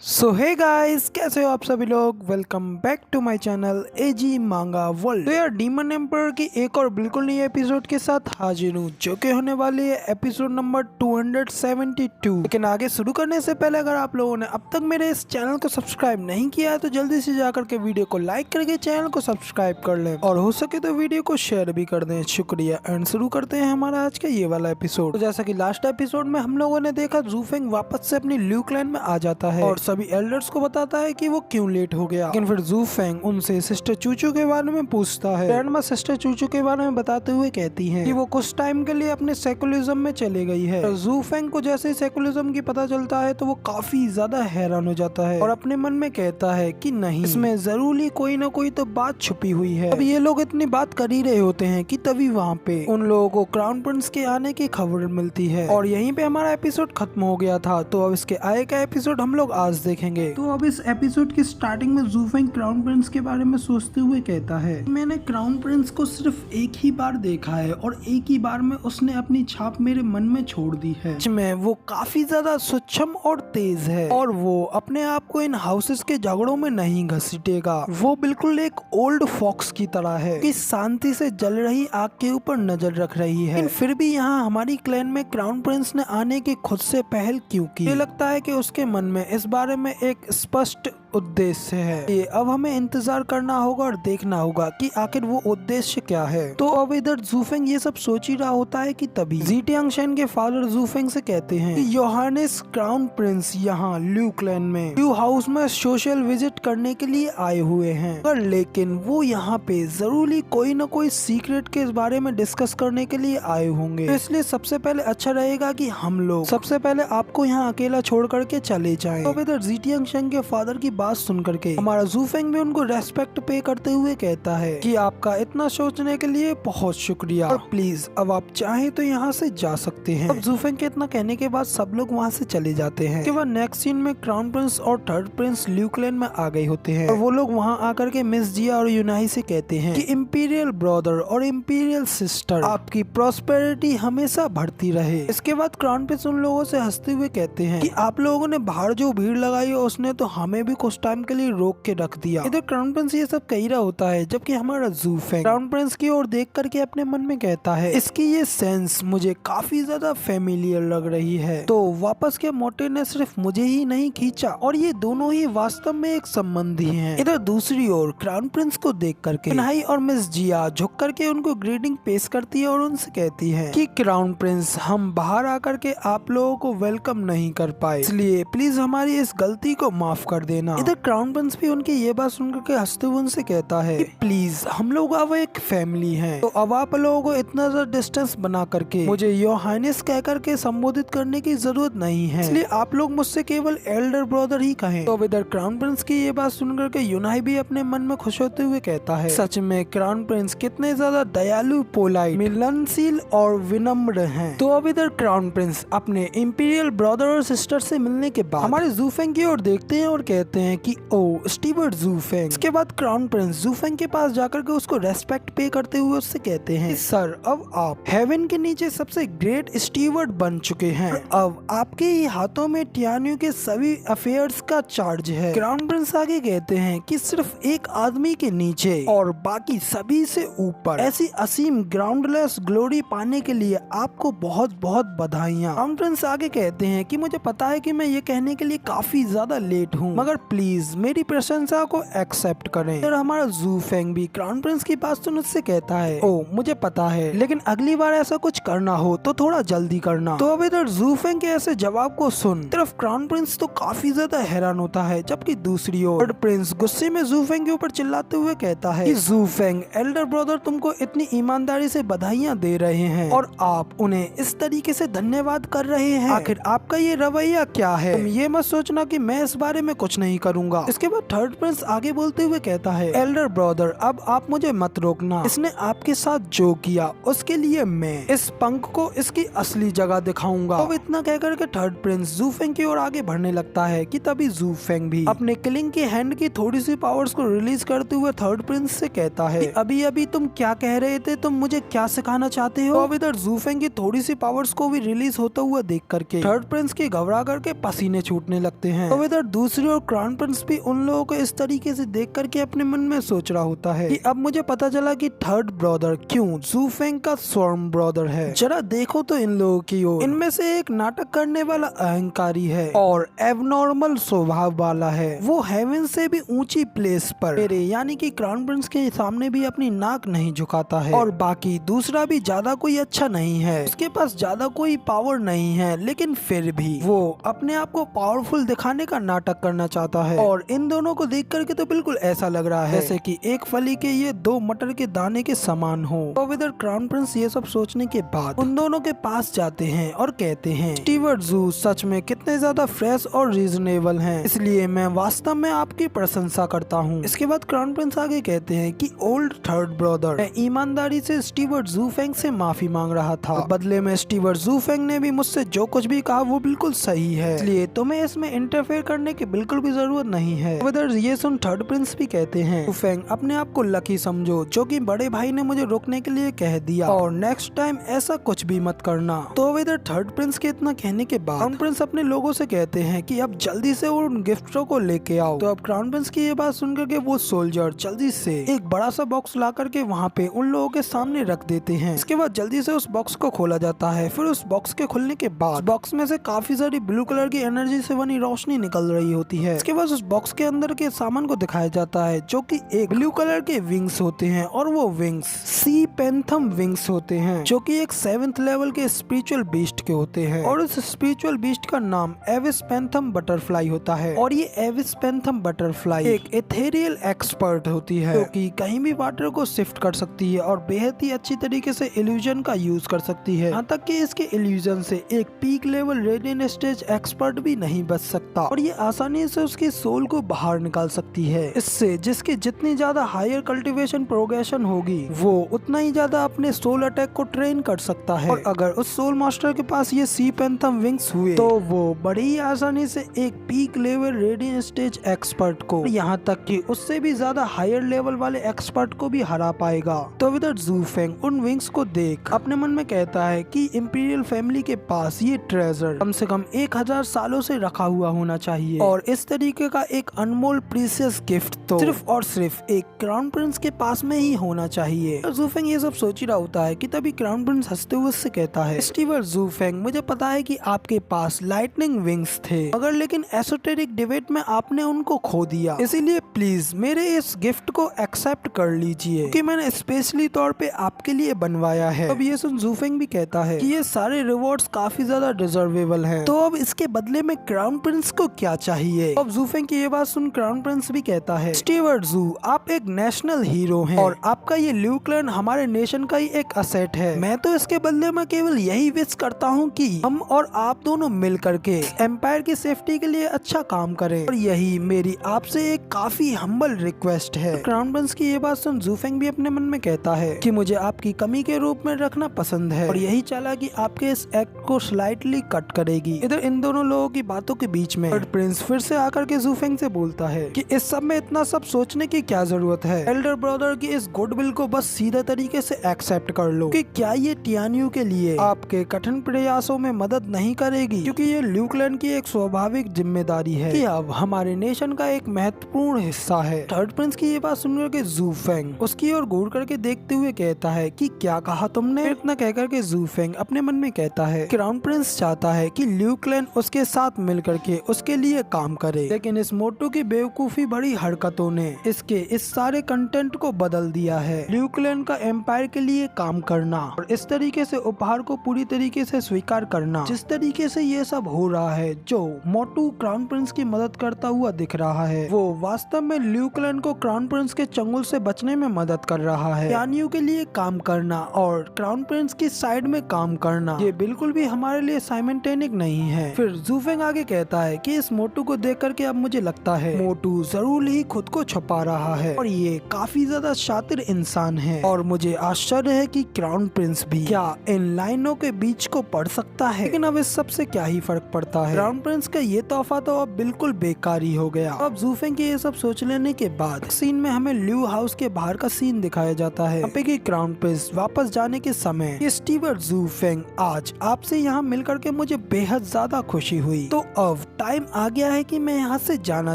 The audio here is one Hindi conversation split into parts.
सो हे गाइस, कैसे हो आप सभी लोग। Welcome back to my channel AG manga world. तो यार डीमन एम्पर की एक और बिल्कुल नई एपिसोड के साथ हाजिर हूँ, जो कि होने वाली है एपिसोड नंबर 272। लेकिन आगे शुरू करने से पहले अगर आप लोगों ने अब तक मेरे इस चैनल को सब्सक्राइब नहीं किया है तो जल्दी से जाकर के वीडियो को लाइक करके चैनल को सब्सक्राइब कर लें और हो सके तो वीडियो को शेयर भी कर दें। शुक्रिया। एंड शुरू करते हैं हमारा आज का ये वाला एपिसोड। तो जैसा की लास्ट एपिसोड में हम लोगों ने देखा, ज़ूफेंग वापस से अपनी ल्यू क्लैन में आ जाता है और सभी एल्डर्स को बताता है कि वो क्यों लेट हो गया। लेकिन फिर ज़ूफेंग उनसे सिस्टर चूचू के बारे में पूछता है। ग्रैंडमा सिस्टर चूचू के बारे में बताते हुए कहती हैं कि वो कुछ टाइम के लिए अपने सेकुलरिज्म में चले गई है। तो ज़ूफेंग को जैसे ही सेकुलरिज्म की पता चलता है तो वो काफी ज्यादा हैरान हो जाता है और अपने मन में कहता है कि नहीं, इसमें जरूरी कोई ना कोई तो बात छुपी हुई है। अब ये लोग इतनी बात कर ही रहे होते हैं कि तभी वहाँ पे उन लोगों को क्राउन प्रिंस के आने की खबर मिलती है और यहीं पे हमारा एपिसोड खत्म हो गया था। तो अब इसके आगे का एपिसोड हम लोग आज देखेंगे। तो अब इस एपिसोड की स्टार्टिंग में ज़ूफेंग क्राउन प्रिंस के बारे में सोचते हुए कहता है, मैंने क्राउन प्रिंस को सिर्फ एक ही बार देखा है और एक ही बार में उसने अपनी छाप मेरे मन में छोड़ दी है। में वो काफी ज्यादा सूक्ष्म और तेज है और वो अपने आप को इन हाउसेस के झगड़ों में नहीं घसीटेगा। वो बिल्कुल एक ओल्ड फॉक्स की तरह है कि शांति से जल रही आग के ऊपर नजर रख रही है। लेकिन फिर भी यहाँ हमारी क्लैन में क्राउन प्रिंस ने आने की खुद से पहल क्यों की? ये लगता है कि उसके मन में इस बारे में एक स्पष्ट उद्देश्य है। ये अब हमें इंतजार करना होगा और देखना होगा कि आखिर वो उद्देश्य क्या है। तो अब इधर ज़ूफेंग ये सब सोच ही रहा होता है कि तभी ज़ीटियांगशेन के फादर ज़ूफेंग से कहते हैं कि योहानेस क्राउन प्रिंस यहाँ ल्यू क्लैन में ल्यू हाउस में सोशल विजिट करने के लिए आए हुए हैं, पर लेकिन वो यहाँ पे जरूरी कोई न कोई सीक्रेट के बारे में डिस्कस करने के लिए आए होंगे। तो इसलिए सबसे पहले अच्छा रहेगा कि हम लोग सबसे पहले आपको यहाँ अकेला छोड़ करके चले जाएं। तो इधर ज़ीटियांगशेन के फादर की बात सुन करके हमारा ज़ूफेंग भी उनको रेस्पेक्ट पे करते हुए कहता है कि आपका इतना सोचने के लिए बहुत शुक्रिया और प्लीज अब आप चाहें तो यहाँ से जा सकते हैं। अब ज़ूफेंग के इतना कहने के बाद सब लोग वहाँ से चले जाते हैं। कि नेक्स्ट सीन में क्राउन प्रिंस और थर्ड प्रिंस ल्यू क्लैन में आ गए होते हैं और वो लोग वहाँ आकर के मिस जिया और यूनाही से कहते हैं कि इंपीरियल ब्रदर और इंपीरियल सिस्टर, आपकी प्रॉस्पेरिटी हमेशा बढ़ती रहे। इसके बाद क्राउन प्रिंस उन लोगों से हंसते हुए कहते हैं कि आप लोगों ने बाहर जो भीड़ लगाई है उसने तो हमें भी कुछ टाइम के लिए रोक के रख दिया। इधर क्राउन प्रिंस ये सब कह रहा होता है, जबकि हमारा ज़ूफेंग क्राउन प्रिंस की ओर देख करके अपने मन में कहता है, इसकी ये सेंस मुझे काफी ज्यादा फेमिलियर लग रही है। तो वापस के मोटे ने सिर्फ मुझे ही नहीं खींचा और ये दोनों ही वास्तव में एक संबंधी हैं। इधर दूसरी ओर क्राउन प्रिंस को देख करके यूनाही और मिस जिया झुक करके उनको ग्रीटिंग पेश करती है और उनसे कहती है कि क्राउन प्रिंस, हम बाहर आकर के आप लोगों को वेलकम नहीं कर पाए, इसलिए प्लीज हमारी इस गलती को माफ कर देना। इधर क्राउन प्रिंस भी उनकी ये बात सुनकर के हंसते हुए उनसे कहता है कि प्लीज हम लोग अब एक फैमिली हैं, तो अब आप लोगों को इतना ज्यादा डिस्टेंस बना करके मुझे योर हाइनेस कह करके संबोधित करने की जरूरत नहीं है, इसलिए आप लोग मुझसे केवल एल्डर ब्रदर ही कहें। तो इधर क्राउन प्रिंस की ये बात सुनकर के यूनाही भी अपने मन में खुश होते हुए कहता है, सच में क्राउन प्रिंस कितने ज्यादा दयालु, पोलाइट, मिलनशील और विनम्र हैं। तो अब इधर क्राउन प्रिंस अपने इंपीरियल ब्रदर और सिस्टर से मिलने के बाद हमारे ज़ूफेंग की ओर देखते हैं और कहते हैं कि ओ स्टीवर्ट ज़ूफेंग। इसके बाद क्राउन प्रिंस ज़ूफेंग के पास जाकर के उसको रेस्पेक्ट पे करते हुए उससे कहते हैं, सर अब आप हेवन के नीचे सबसे ग्रेट स्टीवर्ट बन चुके हैं, अब आपके ही हाथों में टियान्यू के सभी अफेयर्स का चार्ज है। क्राउन प्रिंस आगे कहते हैं कि सिर्फ एक आदमी के नीचे और बाकी सभी से ऊपर ऐसी असीम ग्राउंडलेस ग्लोरी पाने के लिए आपको बहुत बहुत बधाइयाँ। क्राउन प्रिंस आगे कहते हैं कि मुझे पता है कि मैं ये कहने के लिए काफी ज्यादा लेट हूँ, मगर प्लीज मेरी प्रशंसा को एक्सेप्ट करें। और हमारा ज़ूफेंग भी क्राउन प्रिंस की बात सुन उससे कहता है, ओ मुझे पता है, लेकिन अगली बार ऐसा कुछ करना हो तो थोड़ा जल्दी करना। तो अब इधर ज़ूफेंग के ऐसे जवाब को सुन तरफ क्राउन प्रिंस तो काफी ज्यादा हैरान होता है, जबकि दूसरी ओर प्रिंस गुस्से में ज़ूफेंग के ऊपर चिल्लाते हुए कहता है कि ज़ूफेंग, एल्डर ब्रदर तुमको इतनी ईमानदारी से बधाइयाँ दे रहे हैं और आप उन्हें इस तरीके से धन्यवाद कर रहे हैं, आखिर आपका ये रवैया क्या है? तुम ये मत सोचना कि मैं इस बारे में कुछ नहीं करूंगा। इसके बाद थर्ड प्रिंस आगे बोलते हुए कहता है, एल्डर ब्रदर अब आप मुझे मत रोकना, इसने आपके साथ जो किया उसके लिए मैं इस पंख को इसकी असली जगह दिखाऊंगा। अब इतना कहकर के थर्ड प्रिंस जू फेंग की ओर आगे बढ़ने लगता है कि तभी जू फेंग भी अपने किलिंग की हैंड की थोड़ी सी पावर्स को रिलीज करते हुए थर्ड प्रिंस से कहता है, अभी अभी तुम क्या कह रहे थे, तुम मुझे क्या सिखाना चाहते हो। अब इधर जू फेंग की थोड़ी सी पावर्स को भी रिलीज होता हुआ देख करके थर्ड प्रिंस की घबरा करके पसीने छूटने लगते हैं। तो इधर दूसरी ओर क्राउन प्रिंस भी उन लोगों को इस तरीके से देख करके अपने मन में सोच रहा होता है कि अब मुझे पता चला कि थर्ड ब्रदर क्यों जू फेंग का स्वर्म ब्रदर है। जरा देखो तो इन लोगों की ओर, इनमें से एक नाटक करने वाला अहंकारी है और एबनॉर्मल स्वभाव वाला है, वो हेवन से भी ऊंची प्लेस पर मेरे यानी कि क्राउन प्रिंस के सामने भी अपनी नाक नहीं झुकाता है, और बाकी दूसरा भी ज्यादा कोई अच्छा नहीं है, उसके पास ज्यादा कोई पावर नहीं है, लेकिन फिर भी वो अपने आप को पावरफुल दिखाने का नाटक करना चाहता है। और इन दोनों को देख करके तो बिल्कुल ऐसा लग रहा है जैसे कि एक फली के ये दो मटर के दाने के समान हो। तो इधर क्राउन प्रिंस ये सब सोचने के बाद उन दोनों के पास जाते हैं और कहते हैं, स्टीवर्ट जू सच में कितने ज्यादा फ्रेश और रीजनेबल हैं, इसलिए मैं वास्तव में आपकी प्रशंसा करता हूँ। इसके बाद क्राउन प्रिंस आगे कहते हैं कि ओल्ड थर्ड ब्रदर, मैं ईमानदारी से स्टीवर्ट जू फेंग से माफी मांग रहा था, बदले में स्टीवर्ट जू फेंग ने भी मुझसे जो कुछ भी कहा वो बिल्कुल सही है, इसलिए तुम्हें इसमें इंटरफेयर करने की बिल्कुल भी जरूरत नहीं है। इधर ये सुन थर्ड प्रिंस भी कहते हैं, जू फेंग अपने आप को लकी समझो जो कि बड़े भाई ने मुझे रोकने के लिए कह दिया, और नेक्स्ट टाइम ऐसा कुछ भी मत करना। तो इधर थर्ड प्रिंस के इतना कहने के बाद क्राउन प्रिंस अपने लोगों से कहते हैं कि अब जल्दी से उन गिफ्टों को लेके आओ। तो अब क्राउन प्रिंस की ये बात सुनकर के वो सोल्जर जल्दी से एक बड़ा सा बॉक्स ला करके वहाँ पे उन लोगों के सामने रख देते हैं। इसके बाद जल्दी से उस बॉक्स को खोला जाता है। फिर उस बॉक्स के खुलने के बाद बॉक्स में से काफी सारी ब्लू कलर की एनर्जी से बनी रोशनी निकल रही होती है। इसके बाद उस बॉक्स के अंदर के सामान को दिखाया जाता है जो कि एक ब्लू कलर के विंग्स होते हैं, और वो विंग्स सी पेंथम विंग्स होते हैं जो कि एक 7th लेवल के स्पिरिचुअल बीस्ट के होते हैं, और उस स्पिरिचुअल बीस्ट का नाम एविस पेंथम बटरफ्लाई होता है। और ये एविस पेंथम बटरफ्लाई एक एथेरियल एक्सपर्ट होती है जो कि कहीं भी वाटर को शिफ्ट कर सकती है और बेहद ही अच्छी तरीके से इल्यूजन का यूज कर सकती है, यहाँ तक कि इसके इल्यूजन से एक peak level radian stage expert भी नहीं बच सकता, और ये आसानी से उसकी सोल को बाहर निकाल सकती है। इससे जिसकी जितनी ज्यादा हायर कल्टीवेशन प्रोग्रेशन होगी वो उतना ही ज्यादा अपने सोल अटैक को ट्रेन कर सकता है, और अगर उस सोल मास्टर के पास ये सी पेंथम विंग्स हुए तो वो बड़ी ही आसानी से एक peak level radian stage expert को, यहाँ तक कि उससे भी ज्यादा हायर लेवल वाले एक्सपर्ट को भी हरा पाएगा। तो इधर जू फेंग उन विंग्स को देख अपने मन में कहता है कि इंपीरियल फैमिली के पास ये ट्रेजर कम से कम 1000 सालों से रखा हुआ होना चाहिए, और इस तरीके का एक अनमोल प्रीशियस गिफ्ट तो सिर्फ और सिर्फ एक क्राउन प्रिंस के पास में ही होना चाहिए। जू फेंग ये सब सोच ही रहा होता है कि तभी क्राउन प्रिंस हंसते हुए उससे कहता है, स्टीवर्ट जू फेंग, मुझे पता है कि आपके पास लाइटनिंग विंग्स थे, मगर लेकिन एसोटेरिक डिबेट में आपने उनको खो दिया, इसीलिए प्लीज मेरे इस गिफ्ट को एक्सेप्ट कर लीजिए क्योंकि मैंने स्पेशली तौर पे आपके लिए बनवाया है। अब ये सुन जू फेंग भी कहता है कि ये सारे रिवॉर्ड्स काफी ज्यादा डिजर्वेबल हैं, तो अब इसके बदले में क्राउन प्रिंस को क्या चाहिए। अब जू फेंग की ये बात सुन क्राउन प्रिंस भी कहता है, स्टीवर्ट जू, आप एक नेशनल हीरो हैं और आपका ये ल्यू क्लैन हमारे नेशन का ही एक असेट है। मैं तो इसके बदले में केवल यही विश करता हूँ कि हम और आप दोनों मिल करके एम्पायर की सेफ्टी के लिए अच्छा काम करें, और यही मेरी आपसे एक काफी हम्बल रिक्वेस्ट है। क्राउन प्रिंस की ये बात सुन जू फेंग भी अपने मन में कहता है कि मुझे आपकी कमी के रूप में रखना पसंद है, और यही चाला कि आपके इस एक्ट को स्लाइटली कट करेगी। इधर इन दोनों लोगों की बातों के बीच में थर्ड प्रिंस फिर से आकर के जू फेंग से बोलता है कि इस सब में इतना सब सोचने की क्या जरूरत है, एल्डर ब्रदर की इस गुडविल को बस सीधे तरीके से एक्सेप्ट कर लो कि क्या ये टियान्यू के लिए आपके कठिन प्रयासों में मदद नहीं करेगी, क्योंकि ये ल्यू क्लैन की एक स्वाभाविक जिम्मेदारी है कि अब हमारे नेशन का एक महत्वपूर्ण हिस्सा है। थर्ड प्रिंस की ये बात सुनकर के जू फेंग उसकी ओर घूर करके देखते हुए कहता है कि क्या कहा तुमने। इतना कहकर के जू फेंग अपने मन में कहता है क्राउन प्रिंस चाहता है कि ल्यू क्लैन उसके साथ मिल करके उसके लिए काम करे, लेकिन इस मोटू की बेवकूफी भरी हरकतों ने इसके इस सारे कंटेंट को बदल दिया है। ल्यू क्लैन का एम्पायर के लिए काम करना और इस तरीके से उपहार को पूरी तरीके से स्वीकार करना, जिस तरीके से ये सब हो रहा है, जो मोटू क्राउन प्रिंस की मदद करता हुआ दिख रहा है, वो वास्तव में ल्यू क्लैन को क्राउन प्रिंस के चंगुल से बचने में मदद कर रहा है। टियान्यू के लिए काम करना और क्राउन प्रिंस की साइड में काम करना, ये बिल्कुल भी हमारे लिए साइमल्टेनिक नहीं है। फिर जू फेंग आगे कहता है कि इस मोटू को देख करके अब मुझे लगता है मोटू जरूर ही खुद को छुपा रहा है और ये काफी ज्यादा शातिर इंसान है। और मुझे आश्चर्य है कि क्राउन प्रिंस भी क्या इन लाइनों के बीच को पढ़ सकता है। लेकिन अब इस सब से क्या ही फर्क पड़ता है, क्राउन प्रिंस का ये तोहफा तो अब बिल्कुल बेकार ही हो गया। अब ज़ूफेंग के ये सब सोच लेने के बाद सीन में हमें ल्यू हाउस के बाहर का सीन दिखाया जाता है। यहाँ पे कि क्राउन प्रिंस वापस जाने के समय स्टीवर्ट ज़ूफेंग, आज आपसे यहाँ मिलकर के मुझे बेहद ज्यादा खुशी हुई। तो अब टाइम आ गया है कि मैं यहाँ से जाना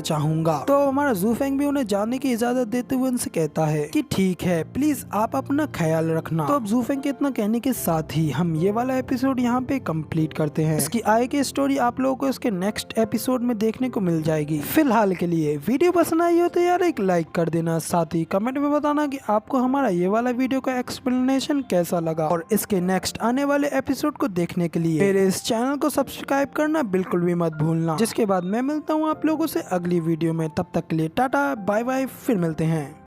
चाहूंगा। तो हमारा ज़ूफेंग भी उन्हें जाने की इजाजत देते हुए उनसे कहता है कि ठीक है, प्लीज आप अपना ख्याल रखना। तो अब ज़ूफेंग के इतना कहने के साथ ही हम ये वाला एपिसोड यहाँ पे कंप्लीट करते हैं। इसकी आगे की स्टोरी आप लोगों को इसके नेक्स्ट एपिसोड में देखने को मिल जाएगी। फिलहाल के लिए वीडियो पसंद आई हो तो यार एक लाइक कर देना, साथ ही कमेंट में बताना कि आपको हमारा ये वाला वीडियो का एक्सप्लेनेशन कैसा लगा। और इसके नेक्स्ट आने वाले एपिसोड को देखने के लिए मेरे इस चैनल को सब्सक्राइब करना बिल्कुल भी मत भूलना। जिसके बाद मैं मिलता हूँ आप लोगों से अगली वीडियो में, तब तक के लिए टाटा बाय बाय, फिर मिलते हैं।